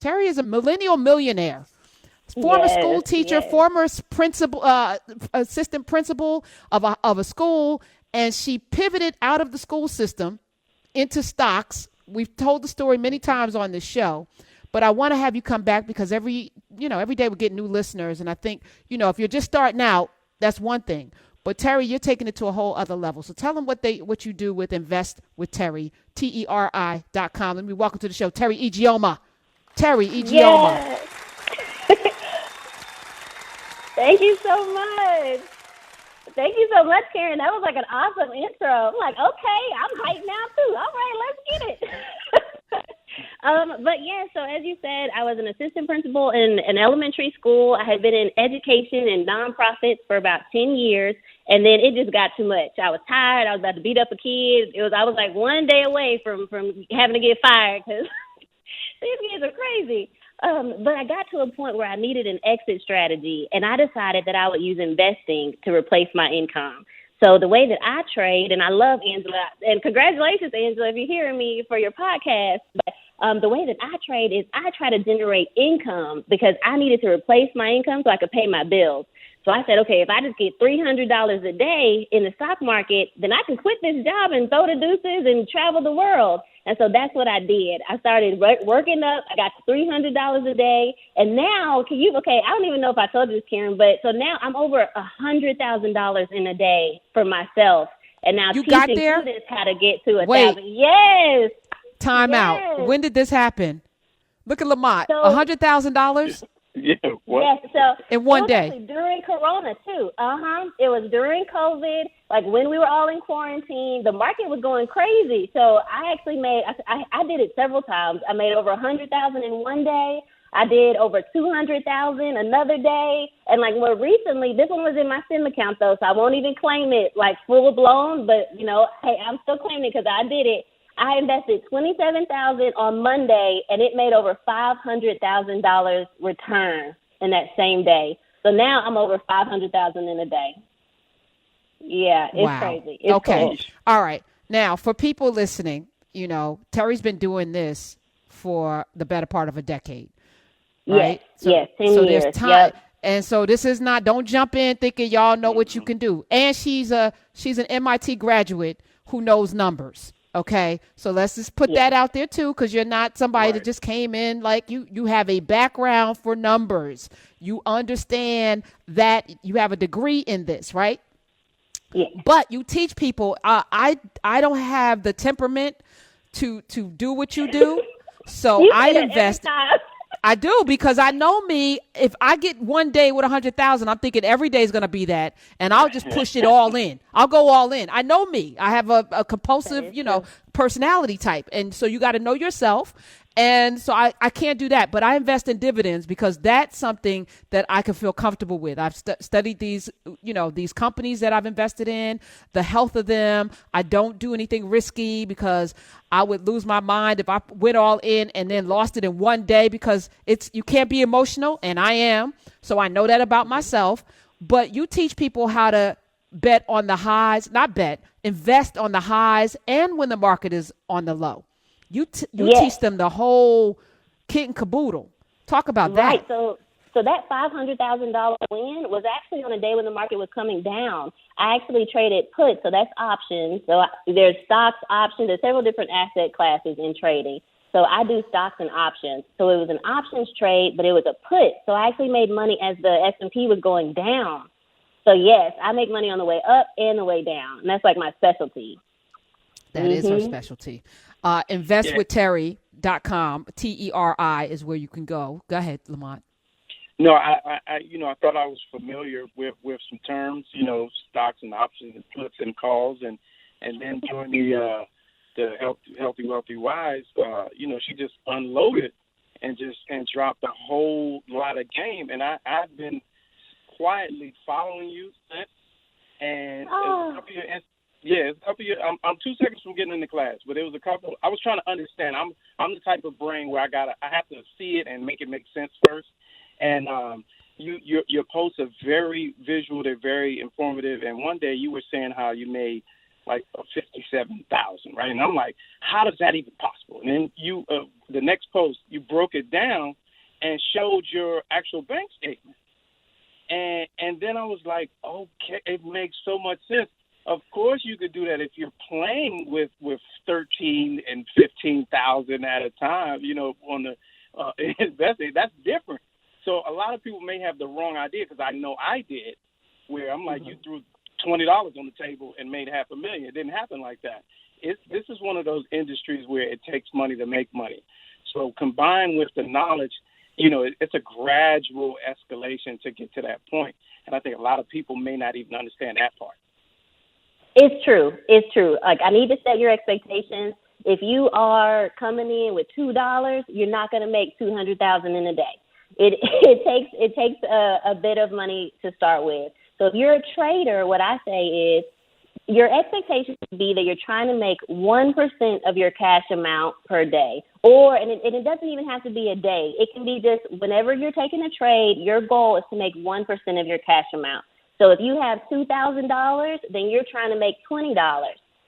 Teri is a millennial millionaire. Former school Yes, teacher, yes. former principal, assistant principal of a school, and she pivoted out of the school system into stocks. We've told the story many times on this show, but I want to have you come back because every day we get new listeners, and I think if you're just starting out, that's one thing. But Teri, you're taking it to a whole other level. So tell them what you do with Invest with Teri, TERI.com. Let me welcome to the show, Teri Ijeoma. Teri Ijeoma. Yes. Thank you so much. Thank you so much, Karen. That was like an awesome intro. I'm like, okay, I'm hyped now too. All right, let's get it. But yeah, so as you said, I was an assistant principal in an elementary school. I had been in education and nonprofits for about 10 years, and then it just got too much. I was tired. I was about to beat up a kid. I was like one day away from having to get fired because these kids are crazy. But I got to a point where I needed an exit strategy, and I decided that I would use investing to replace my income. So the way that I trade, and I love Angela, and congratulations, Angela, if you're hearing me for your podcast. But the way that I trade is I try to generate income because I needed to replace my income so I could pay my bills. So I said, okay, if I just get $300 a day in the stock market, then I can quit this job and throw the deuces and travel the world. And so that's what I did. I started working up. I got $300 a day. And now, I don't even know if I told you this, Karen, but so now I'm over $100,000 in a day for myself. And now You got teaching there? students how to get to Wait, 1,000. Yes. time out. Yes. When did this happen? Look at Lamont. So $100,000 Yeah. What? yes, so in it one was day. actually during Corona too. It was during COVID, like when we were all in quarantine. The market was going crazy, so I actually I did it several times. I made over 100,000 in one day. I did over 200,000 another day, and like more recently, this one was in my sim account though, so I won't even claim it like full blown. But hey, I'm still claiming it because I did it. I invested $27,000 on Monday, and it made over $500,000 return in that same day. So now I'm over $500,000 in a day. Yeah, it's Wow. crazy. It's Okay. cool. All right. Now, for people listening, Teri's been doing this for the better part of a decade, Yes, right? So, yes, 10 so there's years. time, Yep. and so this is not. Don't jump in thinking y'all know what you can do. And she's an MIT graduate who knows numbers. Okay, so let's just put Yes. that out there too, because you're not somebody that Right. just came in like you. You have a background for numbers. You understand that you have a degree in this, right? Yes. But you teach people. I don't have the temperament to do what you do, so You I say that every invest. time. I do because I know me. If I get one day with 100,000, I'm thinking every day is going to be that, and I'll just push it all in. I'll go all in. I know me. I have a That compulsive, is true. personality type, and so you got to know yourself. And so I can't do that, but I invest in dividends because that's something that I can feel comfortable with. I've studied these companies that I've invested in, the health of them. I don't do anything risky because I would lose my mind if I went all in and then lost it in one day because you can't be emotional, and I am. So I know that about myself. But you teach people how to bet on the highs, not bet, invest on the highs and when the market is on the low. You Yes. teach them the whole kit and caboodle. Talk about Right. that. So that $500,000 win was actually on a day when the market was coming down. I actually traded puts, so that's options. So there's stocks, options. There's several different asset classes in trading. So I do stocks and options. So it was an options trade, but it was a put. So I actually made money as the S&P was going down. So yes, I make money on the way up and the way down, and that's like my specialty. That is her Mhm. specialty. Yeah. Investwithteri.com. TERI is where you can go. Go ahead, Lamont. No, I thought I was familiar with some terms, stocks and options and puts and calls, and then during the healthy wealthy wise, she just unloaded and dropped a whole lot of game, and I've been quietly following you since, and it's a Oh, couple of years. Yeah, it's a couple of years. I'm 2 seconds from getting into class, but it was a couple. I was trying to understand. I'm the type of brain where I have to see it and make it make sense first. And your posts are very visual. They're very informative. And one day you were saying how you made like 57,000, right? And I'm like, how does that even possible? And then you, the next post, you broke it down and showed your actual bank statement. And then I was like, okay, it makes so much sense. Of course you could do that if you're playing with 13 and 15,000 at a time, on the investing. That's different. So a lot of people may have the wrong idea, because I know I did, where I'm like, you threw $20 on the table and made $500,000. It didn't happen like that. This is one of those industries where it takes money to make money. So combined with the knowledge, it's a gradual escalation to get to that point. And I think a lot of people may not even understand that part. It's true. Like, I need to set your expectations. If you are coming in with $2, you're not going to make $200,000 in a day. It takes a bit of money to start with. So if you're a trader, what I say is your expectation should be that you're trying to make 1% of your cash amount per day. And it doesn't even have to be a day. It can be just whenever you're taking a trade, your goal is to make 1% of your cash amount. So if you have $2,000, then you're trying to make $20.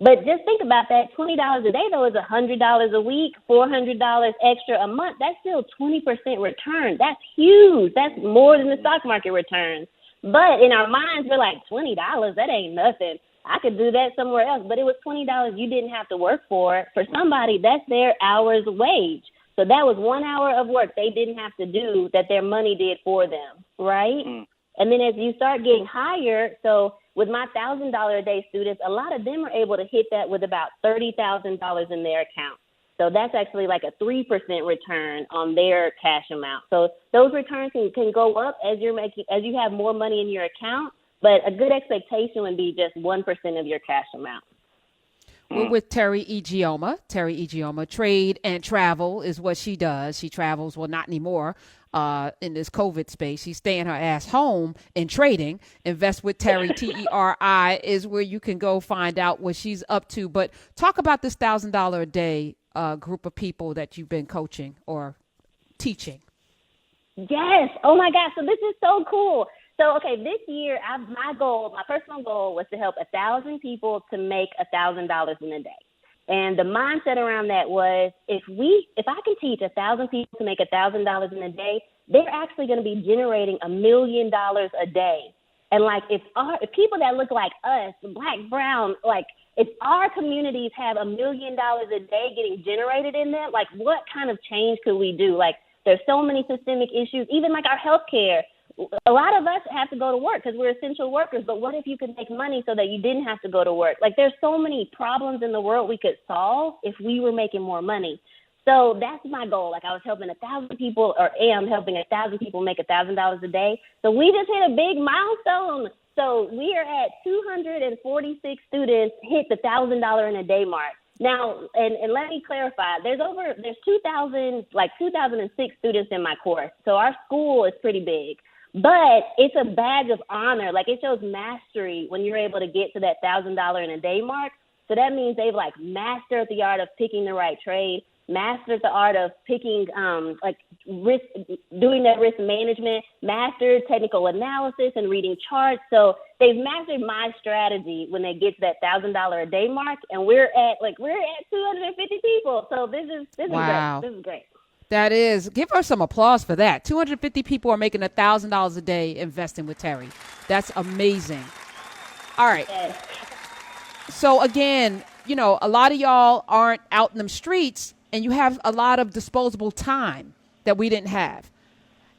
But just think about that. $20 a day, though, is $100 a week, $400 extra a month. That's still 20% return. That's huge. That's more than the stock market returns. But in our minds, we're like, $20, that ain't nothing. I could do that somewhere else. But it was $20 you didn't have to work for. For somebody, that's their hour's wage. So that was 1 hour of work they didn't have to do that their money did for them, right? Mm. And then as you start getting higher, so with my $1,000 a day students, a lot of them are able to hit that with about $30,000 in their account. So that's actually like a 3% return on their cash amount. So those returns can go up as you have more money in your account, but a good expectation would be just 1% of your cash amount. We're with Teri Ijeoma. Teri Ijeoma, trade and travel is what she does. She travels, well, not anymore, in this COVID space. She's staying her ass home and trading. Invest with Teri, Teri, is where you can go find out what she's up to. But talk about this $1,000 a day group of people that you've been coaching or teaching. Yes. Oh, my gosh. So this is so cool. So, okay, this year, my personal goal was to help 1,000 people to make $1,000 in a day. And the mindset around that was, if I can teach 1,000 people to make $1,000 in a day, they're actually going to be generating $1 million a day. And like, if people that look like us, black, brown, like if our communities have $1 million a day getting generated in them, like what kind of change could we do? Like, there's so many systemic issues, even like our healthcare. A lot of us have to go to work because we're essential workers, but what if you could make money so that you didn't have to go to work? Like, there's so many problems in the world we could solve if we were making more money. So that's my goal. Like, I was helping 1,000 people, or am helping 1,000 people make $1,000 a day. So we just hit a big milestone. So we are at 246 students hit the $1,000 in a day mark. Now, and let me clarify, there's 2,006 students in my course. So our school is pretty big. But it's a badge of honor. Like, it shows mastery when you're able to get to that $1,000 in a day mark. So that means they've like mastered the art of picking the right trade, mastered the art of picking risk, doing that risk management, mastered technical analysis and reading charts. So they've mastered my strategy when they get to that $1,000 a day mark, and we're at 250 people. So this is wow. Great. This is great. That is, give her some applause for that. 250 people are making $1,000 a day investing with Teri. That's amazing. All right. Yes. So again, a lot of y'all aren't out in them streets, and you have a lot of disposable time that we didn't have.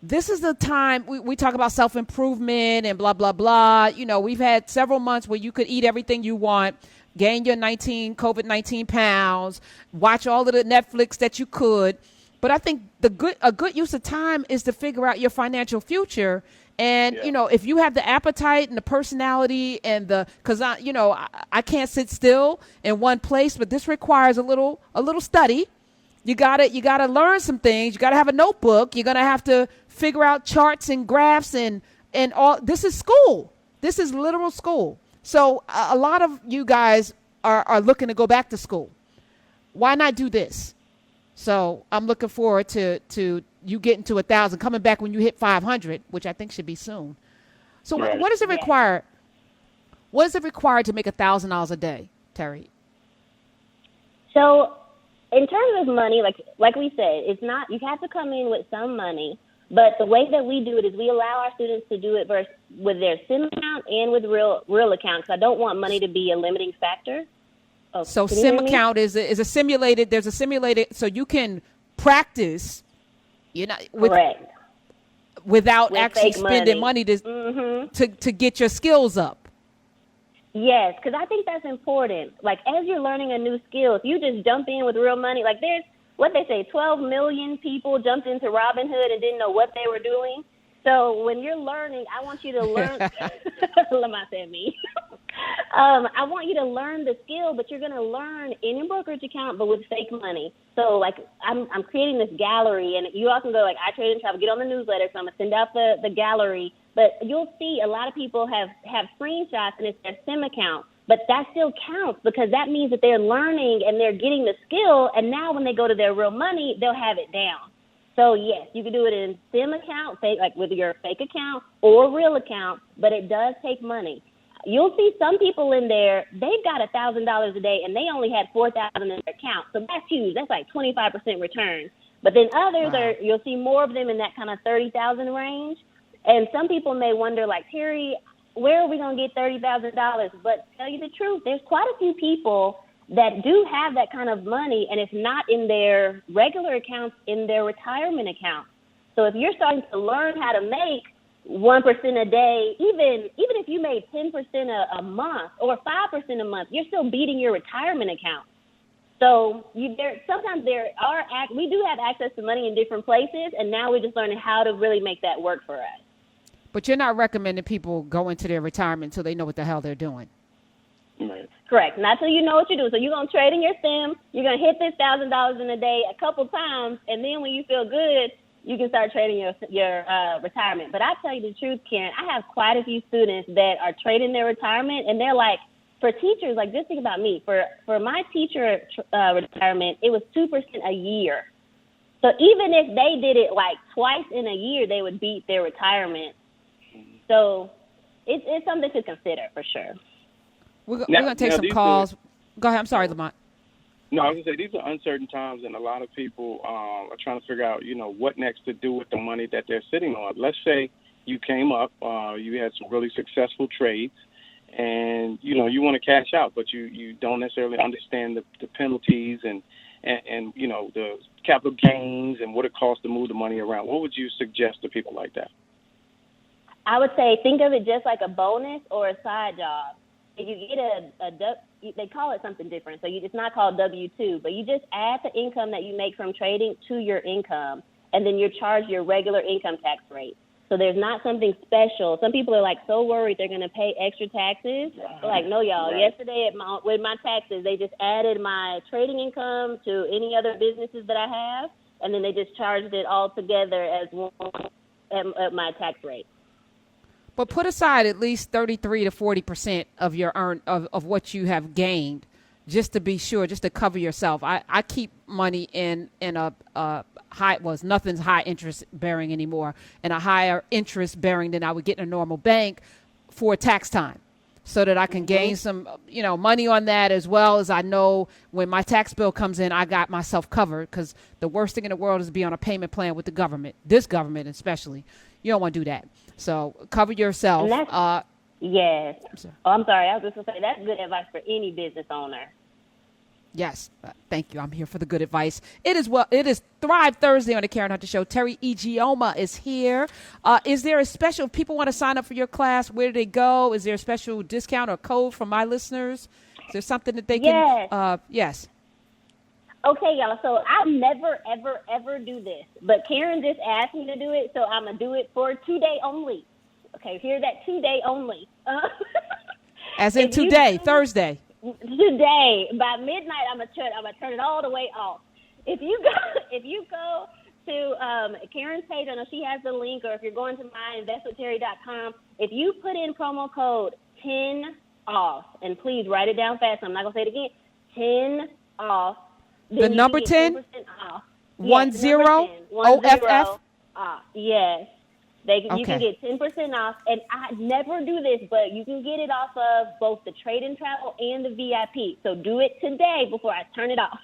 This is the time we talk about self-improvement and blah, blah, blah. We've had several months where you could eat everything you want, gain your COVID-19 pounds, watch all of the Netflix that you could. But I think a good use of time is to figure out your financial future. And, if you have the appetite and the personality and because I can't sit still in one place, but this requires a little study. You gotta learn some things. You gotta have a notebook. You're going to have to figure out charts and graphs and all. This is school. This is literal school. So a lot of you guys are looking to go back to school. Why not do this? So I'm looking forward to you getting to 1,000, coming back when you hit 500, which I think should be soon. So right. What does it require? What does it require to make $1,000 a day? Teri? So in terms of money, like we said, it's not, you have to come in with some money, but the way that we do it is we allow our students to do it with their SIM account and with real accounts. I don't want money to be a limiting factor. Oh, So SIM account is a simulated. There's a simulated, so you can practice, Correct. without With actually fake spending money to get your skills up. Yes, because I think that's important. Like, as you're learning a new skill, if you just jump in with real money, like there's what they say, 12 million people jumped into Robinhood and didn't know what they were doing. So when you're learning, I want you to learn. Lamont said me. I want you to learn the skill, but you're going to learn in your brokerage account, but with fake money. So, like, I'm creating this gallery, and you all can go, like, I Trade and Travel, get on the newsletter, so I'm going to send out the gallery. But you'll see a lot of people have screenshots, and it's their SIM account. But that still counts because that means that they're learning and they're getting the skill, and now when they go to their real money, they'll have it down. So, yes, you can do it in SIM account, like with your fake account or real account, but it does take money. You'll see some people in there, they've got $1,000 a day, and they only had $4,000 in their account. So that's huge. That's like 25% return. But then others, you'll see more of them in that kind of 30,000 range. And some people may wonder, like, Teri, where are we going to get $30,000? But tell you the truth, there's quite a few people that do have that kind of money, and it's not in their regular accounts, in their retirement account. So if you're starting to learn how to make 1% a day, even if you made 10% a month or 5% a month, you're still beating your retirement account. So sometimes we do have access to money in different places, and now we're just learning how to really make that work for us. But you're not recommending people go into their retirement until they know what the hell they're doing. Right. Correct. Not till you know what you do. So you're going to trade in your SIM. You're going to hit this $1,000 in a day a couple times, and then when you feel good, you can start trading your retirement. But I tell you the truth, Karen, I have quite a few students that are trading their retirement, and they're like, for teachers, like, just think about me. For my teacher retirement, it was 2% a year. So even if they did it like twice in a year, they would beat their retirement. So it's something to consider for sure. We're going to take some calls. Go ahead. I'm sorry, Lamont. No, I was going to say these are uncertain times, and a lot of people are trying to figure out, what next to do with the money that they're sitting on. Let's say you came up, you had some really successful trades, and, you want to cash out, but you don't necessarily understand the penalties and the capital gains and what it costs to move the money around. What would you suggest to people like that? I would say think of it just like a bonus or a side job. If you get they call it something different. So it's not called W-2, but you just add the income that you make from trading to your income, and then you're charged your regular income tax rate. So there's not something special. Some people are like so worried they're going to pay extra taxes. They're like, no, y'all. Right. Yesterday with my taxes, they just added my trading income to any other businesses that I have, and then they just charged it all together as one at my tax rate. But put aside at least 33 to 40% of your of what you have gained, just to be sure, just to cover yourself. I keep money in a high, nothing's high interest bearing anymore, and a higher interest bearing than I would get in a normal bank for tax time, so that I can gain some money on that, as well as I know when my tax bill comes in, I got myself covered, because the worst thing in the world is to be on a payment plan with the government, this government especially. You don't want to do that. So cover yourself. Yes. I'm sorry. I was just going to say that's good advice for any business owner. Yes. Thank you. I'm here for the good advice. It is Thrive Thursday on the Karen Hunter Show. Teri Ijeoma is here. Is there a special, if people want to sign up for your class, where do they go? Is there a special discount or code for my listeners? Is there something that they can? Yes. Okay, y'all. So I never, ever, ever do this, but Karen just asked me to do it, so I'm gonna do it for 2 day only. Okay, hear that? 2 day only. As in today, Thursday. Today by midnight, I'm gonna turn it all the way off. If you go to Karen's page, I know she has the link, or if you're going to myinvestwithteri.com, if you put in promo code 10 off, and please write it down fast. I'm not gonna say it again. 10 off. The number 10? Off. 10 OFF? Yes. You can get 10% off, and I never do this, but you can get it off of both the trade and travel and the VIP. So do it today before I turn it off.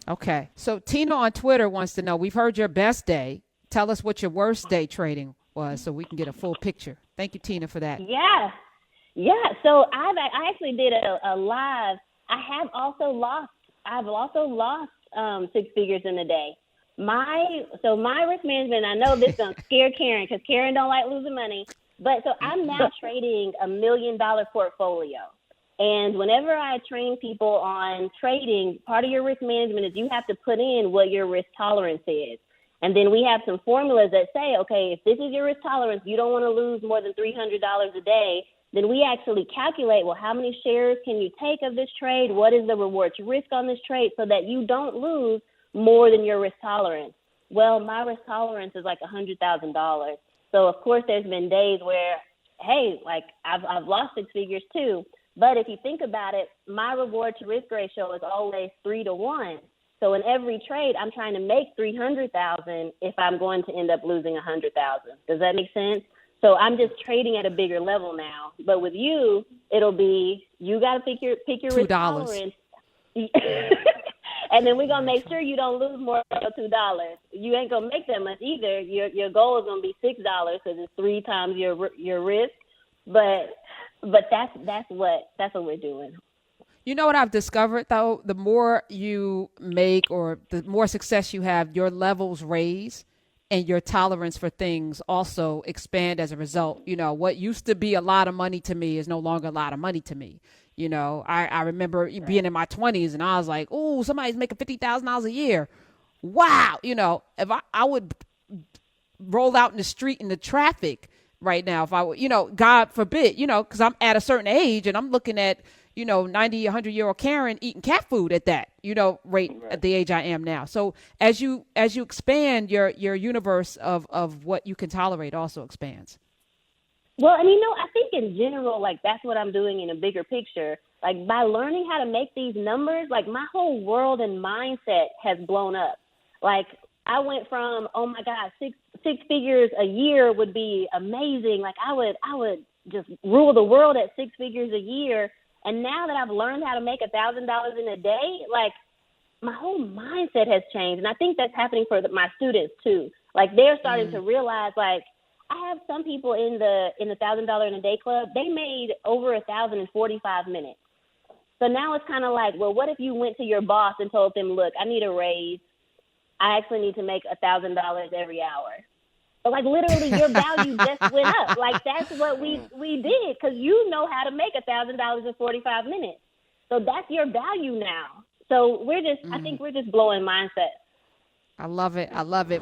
Okay. So Tina on Twitter wants to know, we've heard your best day. Tell us what your worst day trading was so we can get a full picture. Thank you, Tina, for that. Yeah. So I actually did a live. I've also lost 6 figures in a day. My risk management, I know this don't scare Karen because Karen don't like losing money, but so I'm now trading $1 million portfolio. And whenever I train people on trading, part of your risk management is you have to put in what your risk tolerance is. And then we have some formulas that say, okay, if this is your risk tolerance, you don't want to lose more than $300 a day, then we actually calculate, well, how many shares can you take of this trade? What is the reward to risk on this trade so that you don't lose more than your risk tolerance? Well, my risk tolerance is like $100,000. So, of course, there's been days where, hey, like I've lost 6 figures too. But if you think about it, my reward to risk ratio is always 3 to 1. So in every trade, I'm trying to make $300,000 if I'm going to end up losing $100,000. Does that make sense? So I'm just trading at a bigger level now. But with you, it'll be you got to pick your risk tolerance. And then we're gonna make sure you don't lose more than $2. You ain't gonna make that much either. Your goal is gonna be $6 because it's 3 times your risk. But that's what we're doing. You know what I've discovered, though? The more you make or the more success you have, your levels raise and your tolerance for things also expand as a result. You know, what used to be a lot of money to me is no longer a lot of money to me. You know, I remember being in my 20s and I was like, oh, somebody's making $50,000 a year. Wow. You know, if I would roll out in the street in the traffic right now, if I would, you know, God forbid, you know, because I'm at a certain age and I'm looking at, you know, 90, 100-year-old Karen eating cat food at that, you know, rate at the age I am now. So as you expand, your universe of what you can tolerate also expands. Well, and, you know, I think in general, like, that's what I'm doing in a bigger picture. Like, by learning how to make these numbers, like, my whole world and mindset has blown up. Like, I went from, oh, my God, six figures a year would be amazing. Like, I would just rule the world at 6 figures a year. And now that I've learned how to make $1,000 in a day, like, my whole mindset has changed. And I think that's happening for my students, too. Like, they're starting to realize, like, I have some people in the $1,000 in a day club. They made over $1,000 in 45 minutes. So now it's kind of like, well, what if you went to your boss and told them, look, I need a raise. I actually need to make $1,000 every hour. But like literally, your value just went up. Like that's what we did because you know how to make $1,000 in 45 minutes. So that's your value now. So I think we're just blowing mindsets. I love it. I love it.